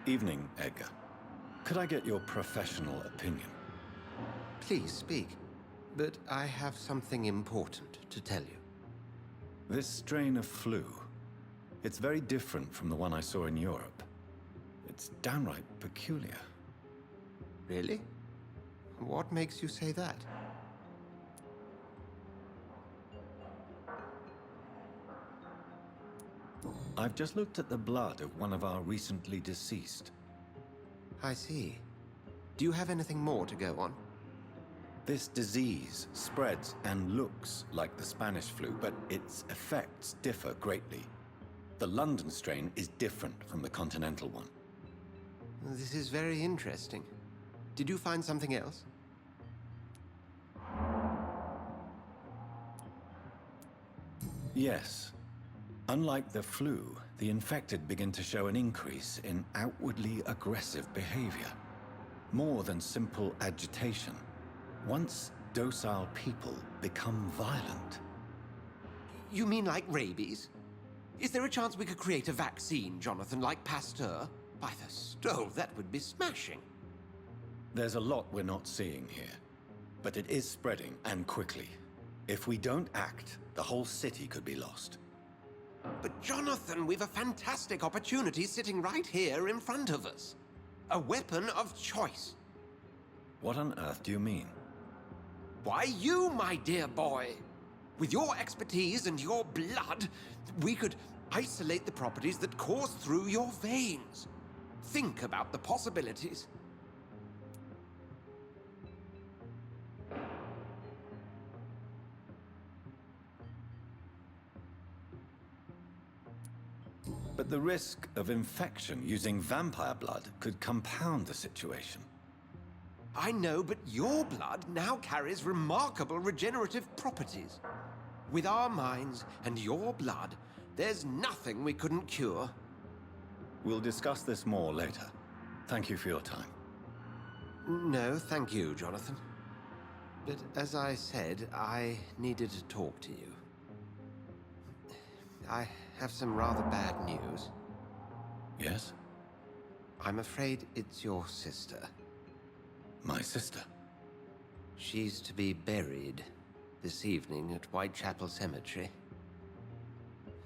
Evening, Edgar. Could I get your professional opinion? Please speak, but I have something important to tell you. This strain of flu, it's very different from the one I saw in Europe. It's downright peculiar. Really? What makes you say that? I've just looked at the blood of one of our recently deceased. I see. Do you have anything more to go on? This disease spreads and looks like the Spanish flu, but its effects differ greatly. The London strain is different from the continental one. This is very interesting. Did you find something else? Yes. Unlike the flu, the infected begin to show an increase in outwardly aggressive behavior. More than simple agitation. Once docile people become violent. You mean like rabies? Is there a chance we could create a vaccine, Jonathan, like Pasteur? By the stove, that would be smashing. There's a lot we're not seeing here. But it is spreading, and quickly. If we don't act, the whole city could be lost. But Jonathan, we've a fantastic opportunity sitting right here in front of us. A weapon of choice. What on earth do you mean? Why, you, my dear boy. With your expertise and your blood, we could isolate the properties that course through your veins. Think about the possibilities. But the risk of infection using vampire blood could compound the situation. I know, but your blood now carries remarkable regenerative properties. With our minds and your blood, there's nothing we couldn't cure. We'll discuss this more later. Thank you for your time. No, thank you, Jonathan. But as I said, I needed to talk to you. I have some rather bad news. Yes? I'm afraid it's your sister. My sister? She's to be buried this evening at Whitechapel Cemetery.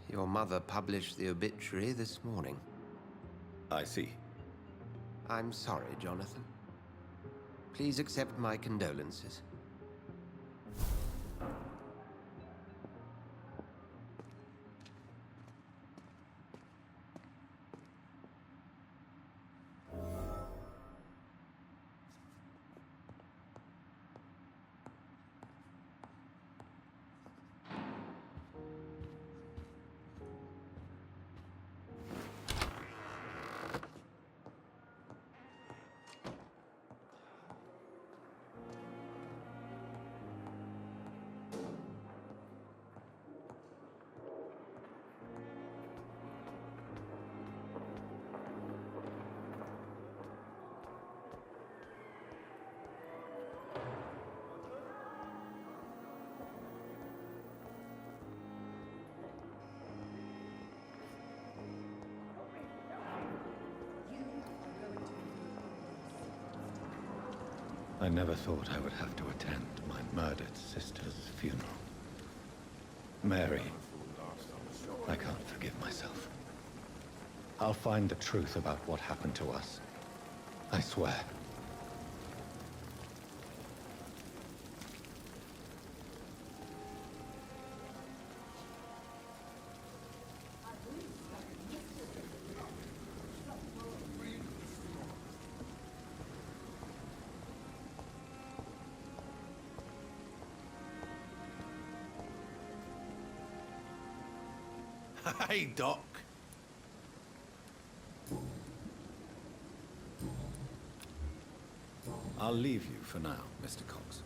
Your mother published the obituary this morning. I see. I'm sorry, Jonathan. Please accept my condolences. I never thought I would have to attend my murdered sister's funeral. Mary, I can't forgive myself. I'll find the truth about what happened to us. I swear. Hey, Doc. I'll leave you for now, Mr. Cox.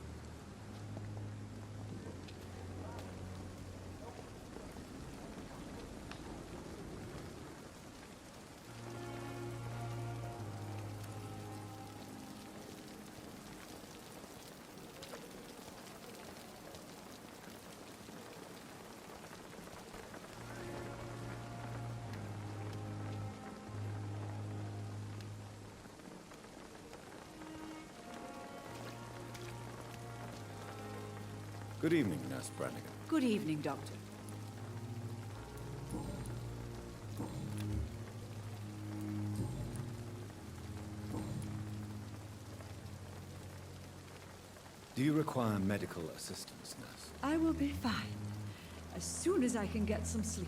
Good evening, Nurse Brannigan. Good evening, Doctor. Do you require medical assistance, nurse? I will be fine. As soon as I can get some sleep.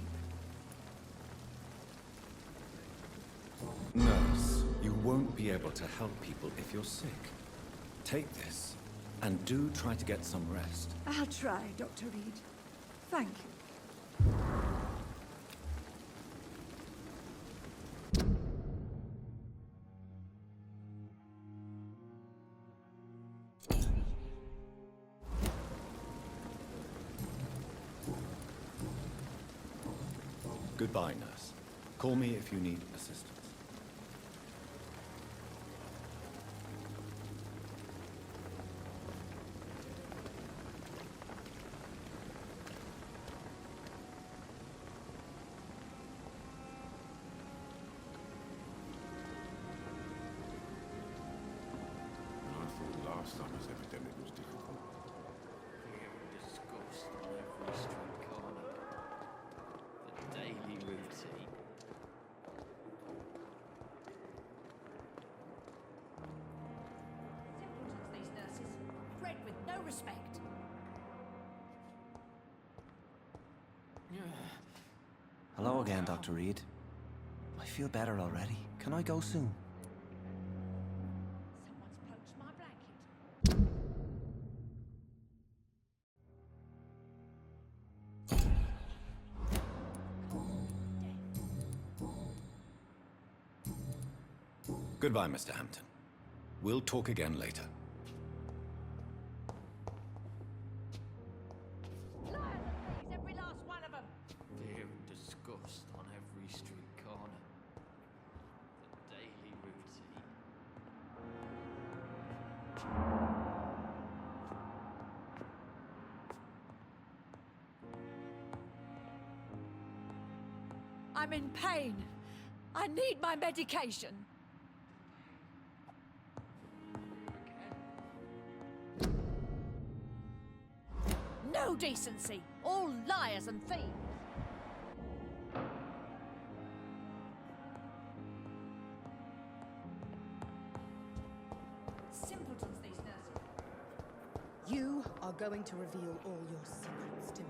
Nurse, you won't be able to help people if you're sick. Take this, and do try to get some rest. I'll try, Dr. Reed. Thank you. Goodbye, nurse. Call me if you need assistance. I thought last summer's epidemic was difficult. Fear and disgust on every street corner. The daily routine. Simpletons, these nurses. Bred with no respect. Hello again, Dr. Reed. I feel better already. Can I go soon? Someone's poached my blanket. Goodbye, Mr. Hampton. We'll talk again later. Liars and thieves, every last one of them. Fear and disgust on every street corner. The daily routine. I'm in pain. I need my medication. No decency. All liars and thieves. Simpletons, these nurses. You are going to reveal all your secrets to me.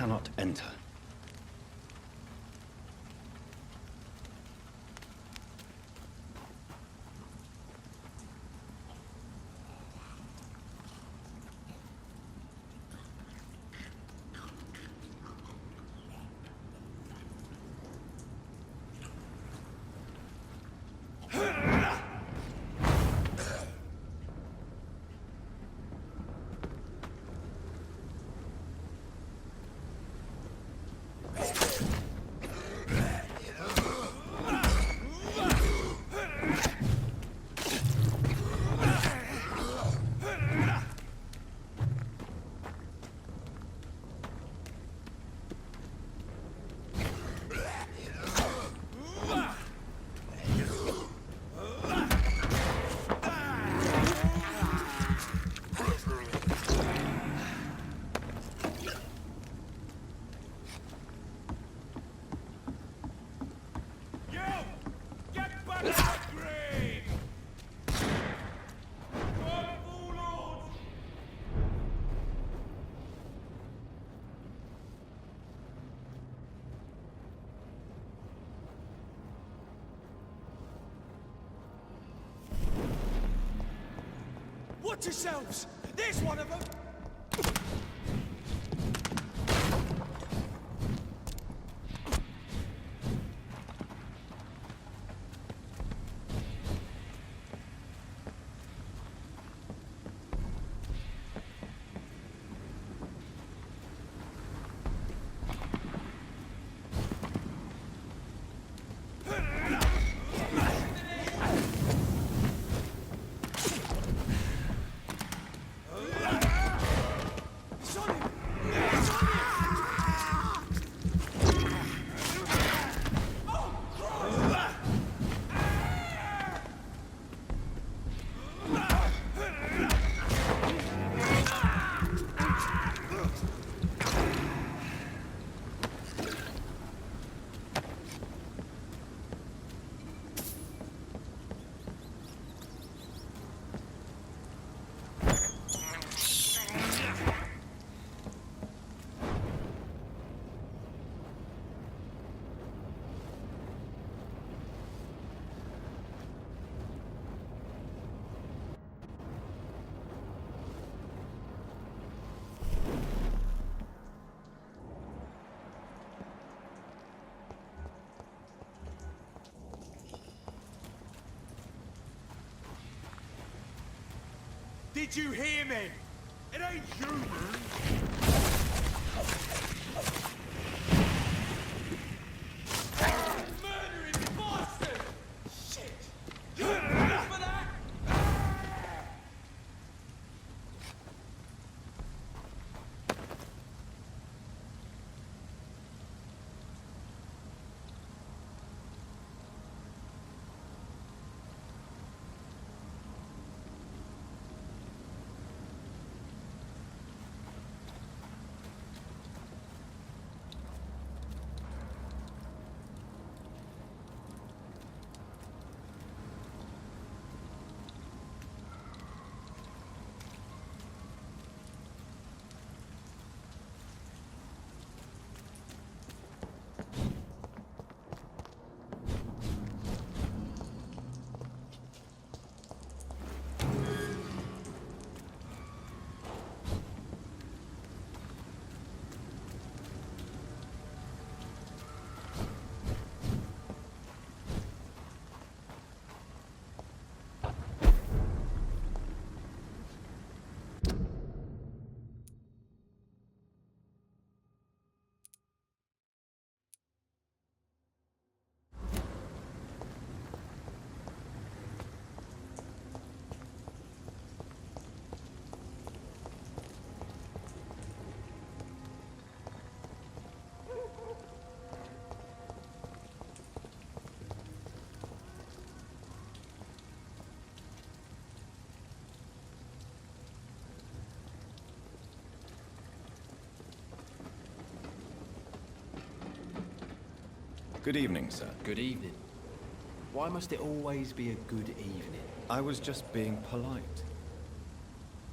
cannot enter. Watch yourselves! There's one of them! Did you hear me? It ain't human! Murdering bastard! Shit! You ready for that? Good evening, sir. Good evening. Why must it always be a good evening? I was just being polite.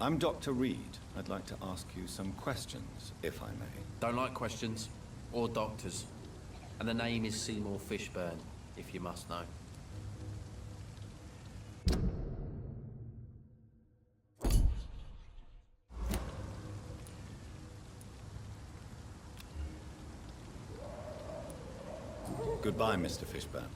I'm Dr. Reed. I'd like to ask you some questions, if I may. Don't like questions. Or doctors. And the name is Seymour Fishburne, if you must know. Goodbye, Mr. Fishburne.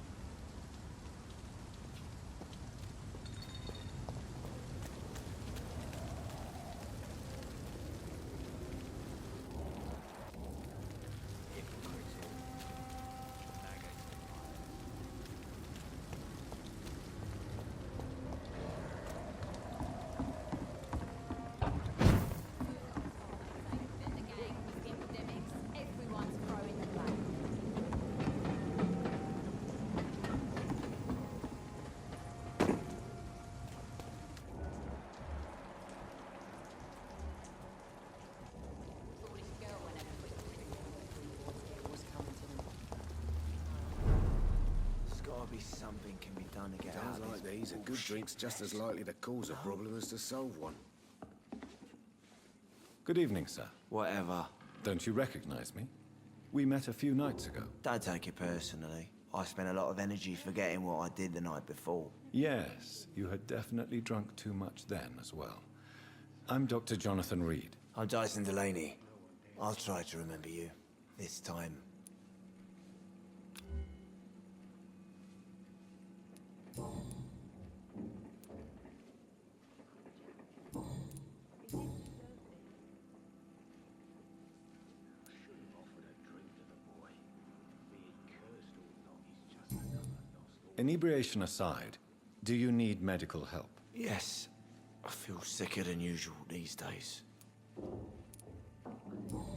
Something can be done to get out Times of like this these, a good bullshit drink's just as mess. likely to cause a problem as to solve one. Good evening, sir. Whatever. Don't you recognize me? We met a few nights ago. Don't take it personally. I spent a lot of energy forgetting what I did the night before. Yes, you had definitely drunk too much then as well. I'm Dr. Jonathan Reed. I'm Jason Delaney. I'll try to remember you. This time. Inebriation aside, do you need medical help? Yes. I feel sicker than usual these days.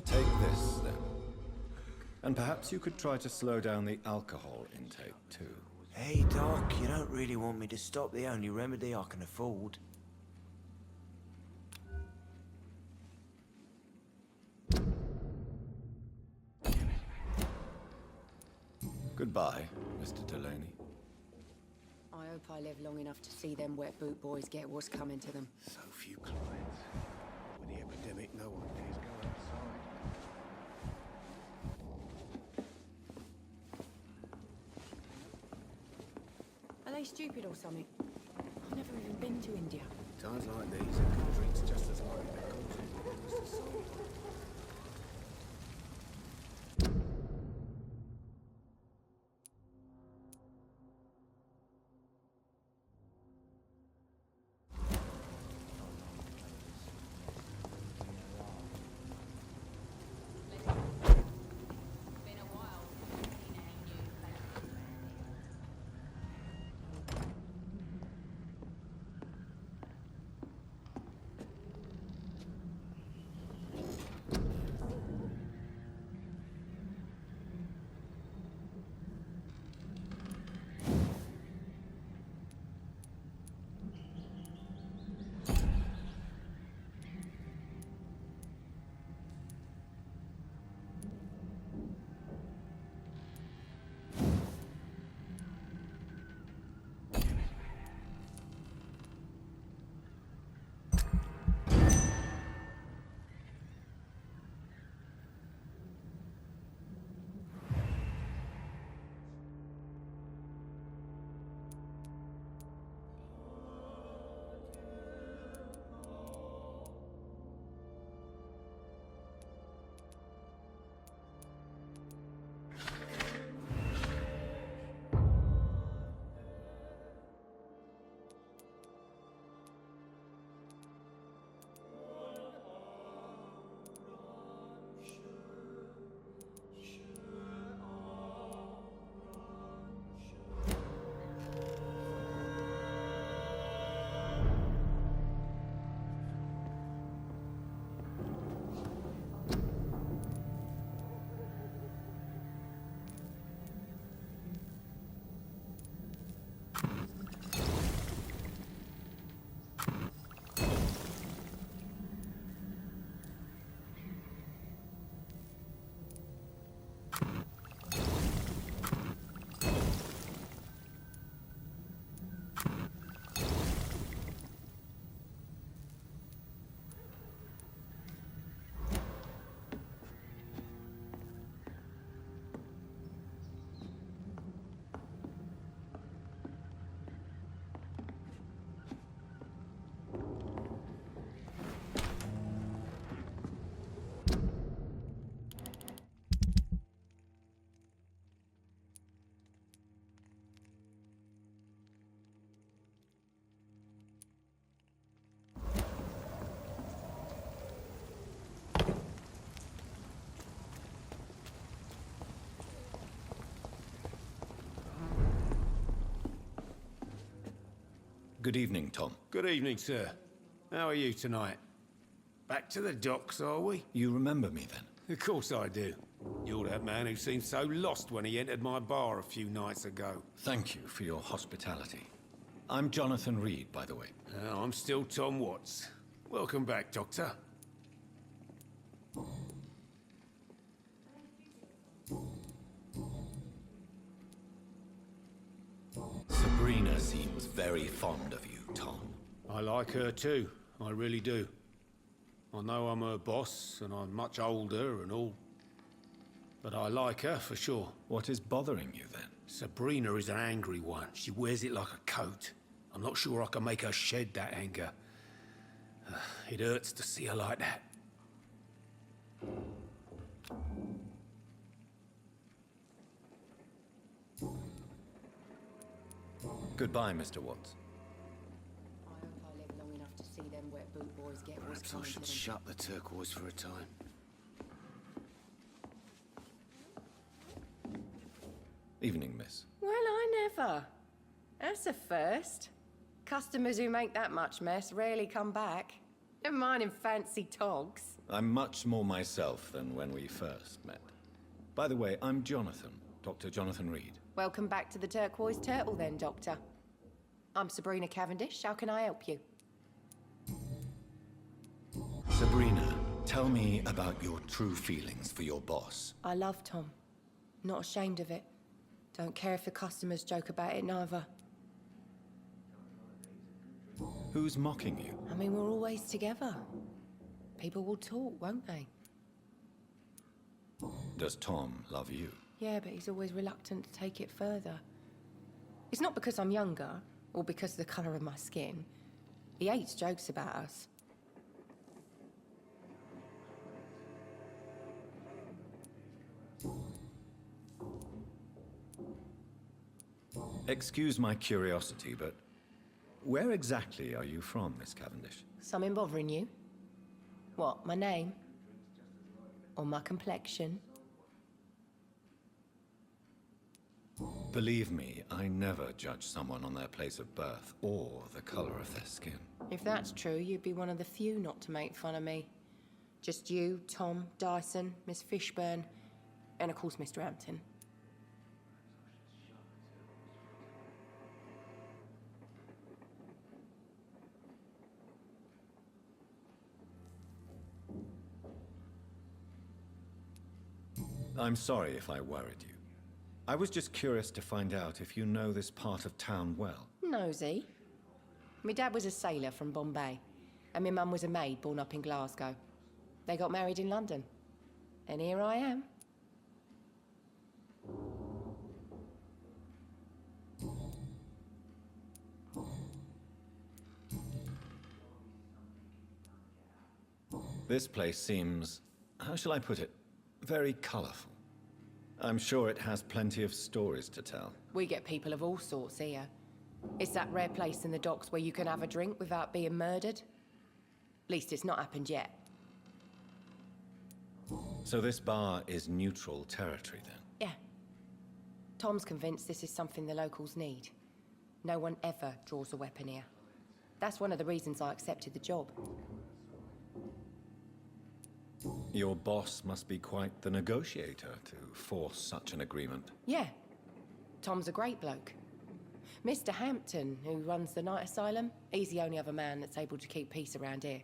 Take this, then. And perhaps you could try to slow down the alcohol intake, too. Hey, Doc, you don't really want me to stop the only remedy I can afford. Goodbye, Mr. Delaney. I hope I live long enough to see them wet boot boys get what's coming to them. So few clients. With the epidemic, no one dares go outside. Are they stupid or something? I've never even been to India. Times like these, a good drink's just as likely to cause a problem as to solve one. Good evening, Tom. Good evening, sir. How are you tonight? Back to the docks, are we? You remember me then? Of course I do. You're that man who seemed so lost when he entered my bar a few nights ago. Thank you for your hospitality. I'm Jonathan Reed, by the way. I'm still Tom Watts. Welcome back, Doctor. Sabrina seems very fond of you, Tom. I like her too. I really do. I know I'm her boss, and I'm much older and all. But I like her for sure. What is bothering you then? Sabrina is an angry one. She wears it like a coat. I'm not sure I can make her shed that anger. It hurts to see her like that. Goodbye, Mr. Watts. I hope I live long enough to see them wet boot boys get what's Perhaps I coming should to them. shut the turquoise for a time. Evening, miss. Well, I never. That's a first. Customers who make that much mess rarely come back. Never mind in fancy togs. I'm much more myself than when we first met. By the way, I'm Jonathan, Dr. Jonathan Reed. Welcome back to the Turquoise Turtle then, Doctor. I'm Sabrina Cavendish. How can I help you? Sabrina, tell me about your true feelings for your boss. I love Tom. Not ashamed of it. Don't care if the customers joke about it neither. Who's mocking you? I mean, we're always together. People will talk, won't they? Does Tom love you? Yeah, but he's always reluctant to take it further. It's not because I'm younger, or because of the colour of my skin. He hates jokes about us. Excuse my curiosity, but where exactly are you from, Miss Cavendish? Something bothering you? What, my name? Or my complexion? Believe me, I never judge someone on their place of birth or the color of their skin. If that's true, you'd be one of the few not to make fun of me. Just you, Tom, Dyson, Miss Fishburne, and of course Mr. Hampton. I'm sorry if I worried you. I was just curious to find out if you know this part of town well. Nosy. My dad was a sailor from Bombay, and my mum was a maid born up in Glasgow. They got married in London. And here I am. This place seems, how shall I put it, very colorful. I'm sure it has plenty of stories to tell. We get people of all sorts here. It's that rare place in the docks where you can have a drink without being murdered. At least it's not happened yet. So this bar is neutral territory then? Yeah. Tom's convinced this is something the locals need. No one ever draws a weapon here. That's one of the reasons I accepted the job. Your boss must be quite the negotiator to force such an agreement. Yeah. Tom's a great bloke. Mr. Hampton, who runs the night asylum, he's the only other man that's able to keep peace around here.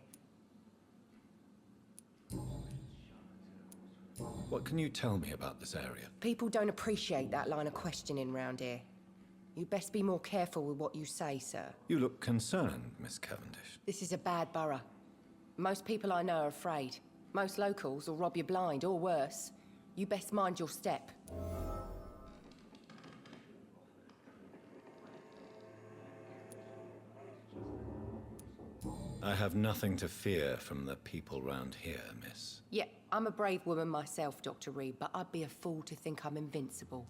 What can you tell me about this area? People don't appreciate that line of questioning round here. You best be more careful with what you say, sir. You look concerned, Miss Cavendish. This is a bad borough. Most people I know are afraid. Most locals will rob you blind, or worse. You best mind your step. I have nothing to fear from the people round here, miss. Yeah, I'm a brave woman myself, Dr. Reed, but I'd be a fool to think I'm invincible.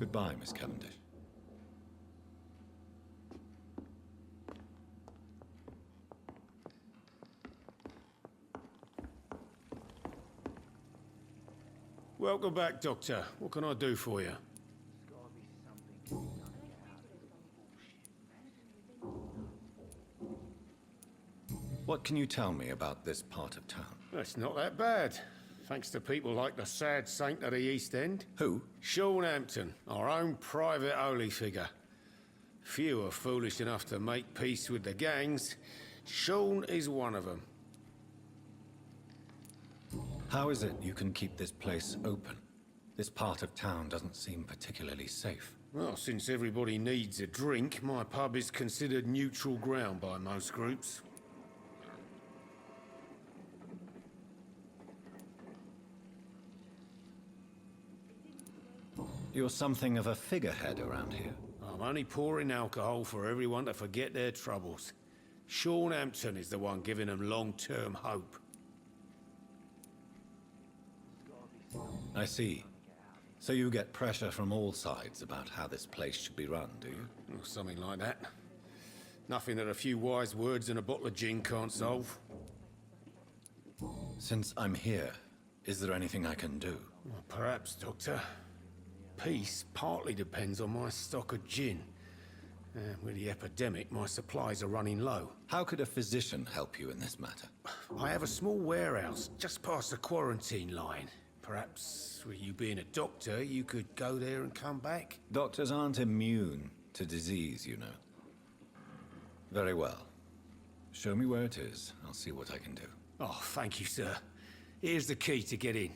Goodbye, Miss Cavendish. Welcome back, Doctor. What can I do for you? What can you tell me about this part of town? It's not that bad. Thanks to people like the sad saint of the East End. Who? Sean Hampton, our own private holy figure. Few are foolish enough to make peace with the gangs. Sean is one of them. How is it you can keep this place open? This part of town doesn't seem particularly safe. Well, since everybody needs a drink, my pub is considered neutral ground by most groups. You're something of a figurehead around here. I'm only pouring alcohol for everyone to forget their troubles. Sean Hampton is the one giving them long-term hope. I see. So you get pressure from all sides about how this place should be run, do you? Or something like that. Nothing that a few wise words and a bottle of gin can't solve. Since I'm here, is there anything I can do? Well, perhaps, Doctor. Peace partly depends on my stock of gin. With the epidemic, my supplies are running low. How could a physician help you in this matter? I have a small warehouse just past the quarantine line. Perhaps, with you being a doctor, you could go there and come back? Doctors aren't immune to disease, you know. Very well. Show me where it is. I'll see what I can do. Oh, thank you, sir. Here's the key to get in.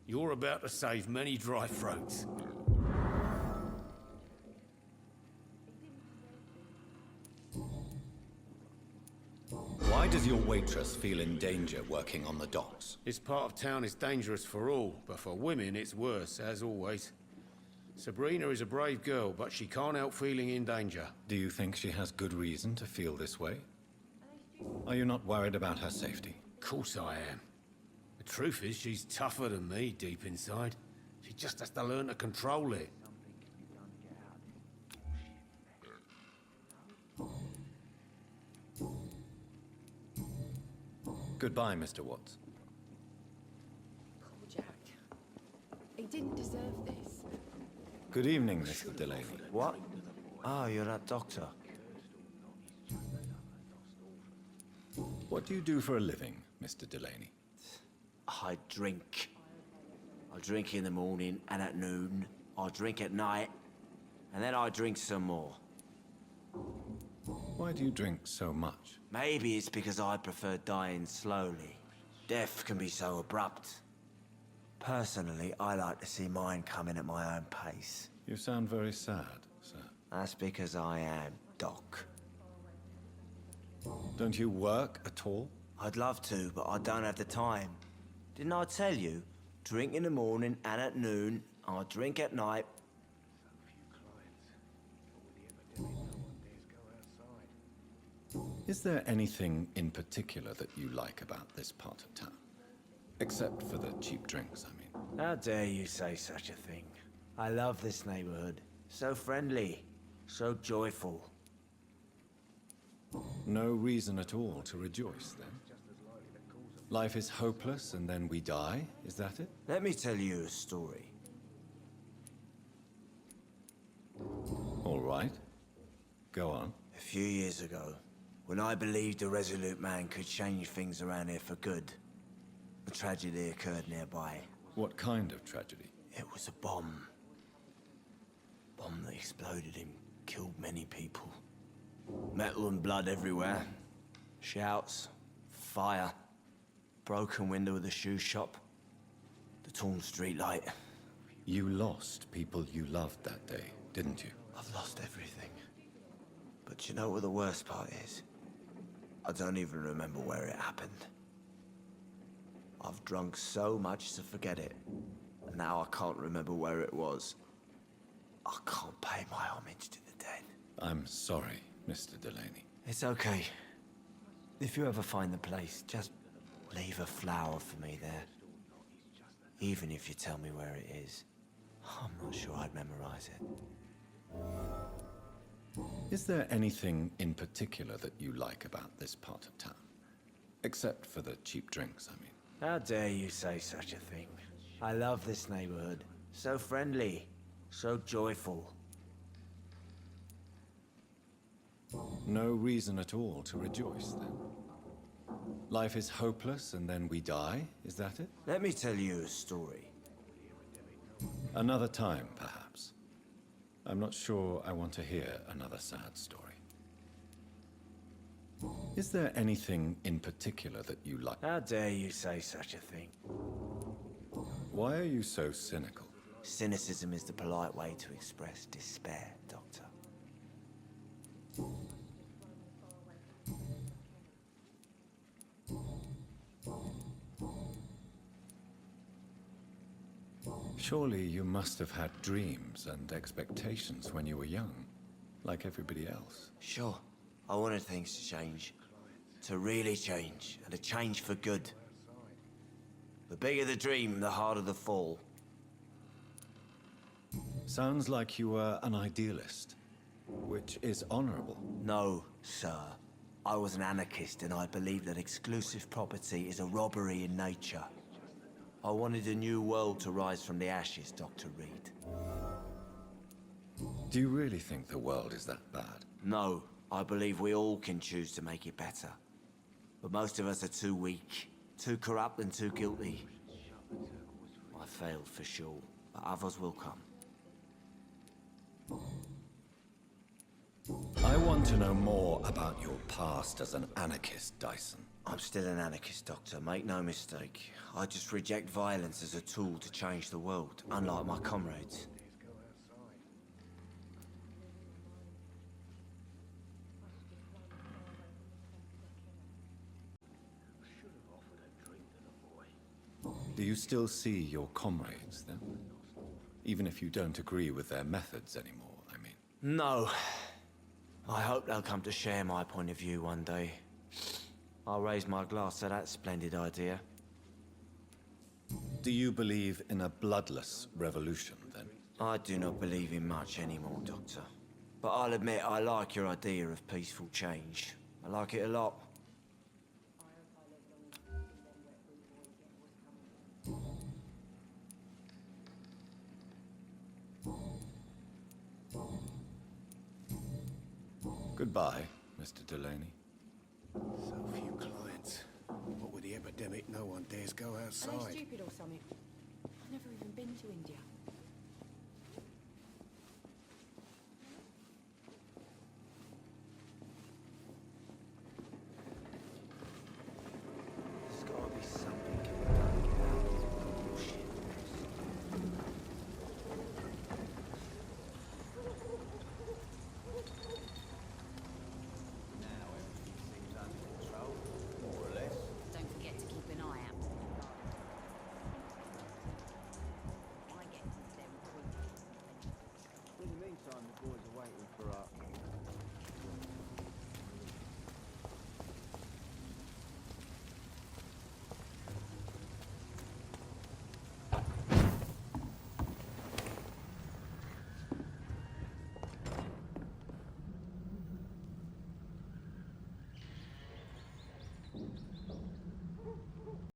You're about to save many dry throats. Why does your waitress feel in danger working on the docks? This part of town is dangerous for all, but for women it's worse, as always. Sabrina is a brave girl, but she can't help feeling in danger. Do you think she has good reason to feel this way? Are you not worried about her safety? Of course I am. The truth is, she's tougher than me deep inside. She just has to learn to control it. Goodbye, Mr. Watts. Poor Jack. He didn't deserve this. Good evening, Mr. Delaney. What? Ah, you're that doctor. What do you do for a living, Mr. Delaney? I drink. I drink in the morning and at noon. I drink at night. And then I drink some more. Why do you drink so much? Maybe it's because I prefer dying slowly. Death can be so abrupt. Personally, I like to see mine coming at my own pace. You sound very sad, sir. That's because I am Doc. Don't you work at all? I'd love to, but I don't have the time. Didn't I tell you? Drink in the morning and at noon. I drink at night. Is there anything in particular that you like about this part of town? Except for the cheap drinks, I mean. How dare you say such a thing? I love this neighborhood. So friendly. So joyful. No reason at all to rejoice, then? Life is hopeless and then we die, is that it? Let me tell you a story. All right. Go on. A few years ago, when I believed a resolute man could change things around here for good, a tragedy occurred nearby. What kind of tragedy? It was a bomb. Bomb that exploded and killed many people. Metal and blood everywhere. Shouts, fire, broken window of the shoe shop, the torn street light. You lost people you loved that day, didn't you? I've lost everything. But you know what the worst part is? I don't even remember where it happened. I've drunk so much to forget it, and now I can't remember where it was. I can't pay my homage to the dead. I'm sorry, Mr. Delaney. It's okay. If you ever find the place, just leave a flower for me there. Even if you tell me where it is. I'm not sure I'd memorize it. Is there anything in particular that you like about this part of town? Except for the cheap drinks, I mean. How dare you say such a thing? I love this neighborhood. So friendly, so joyful. No reason at all to rejoice, then? Life is hopeless and then we die, is that it? Let me tell you a story. Another time, perhaps. I'm not sure I want to hear another sad story. Is there anything in particular that you like? How dare you say such a thing? Why are you so cynical? Cynicism is the polite way to express despair, Doctor. Surely you must have had dreams and expectations when you were young, like everybody else. Sure, I wanted things to change. To really change, and to change for good. The bigger the dream, the harder the fall. Sounds like you were an idealist, which is honorable. No, sir. I was an anarchist and I believed that exclusive property is a robbery in nature. I wanted a new world to rise from the ashes, Dr. Reed. Do you really think the world is that bad? No, I believe we all can choose to make it better. But most of us are too weak, too corrupt and too guilty. I failed for sure, but others will come. I want to know more about your past as an anarchist, Dyson. I'm still an anarchist, Doctor, make no mistake. I just reject violence as a tool to change the world, unlike my comrades. Do you still see your comrades, then? Even if you don't agree with their methods anymore, I mean. No. I hope they'll come to share my point of view one day. I'll raise my glass to that splendid idea. Do you believe in a bloodless revolution, then? I do not believe in much anymore, Doctor. But I'll admit I like your idea of peaceful change. I like it a lot. Goodbye, Mr. Delaney. So few clients. What with the epidemic, no one dares go Are they outside. stupid or something? I've never even been to India.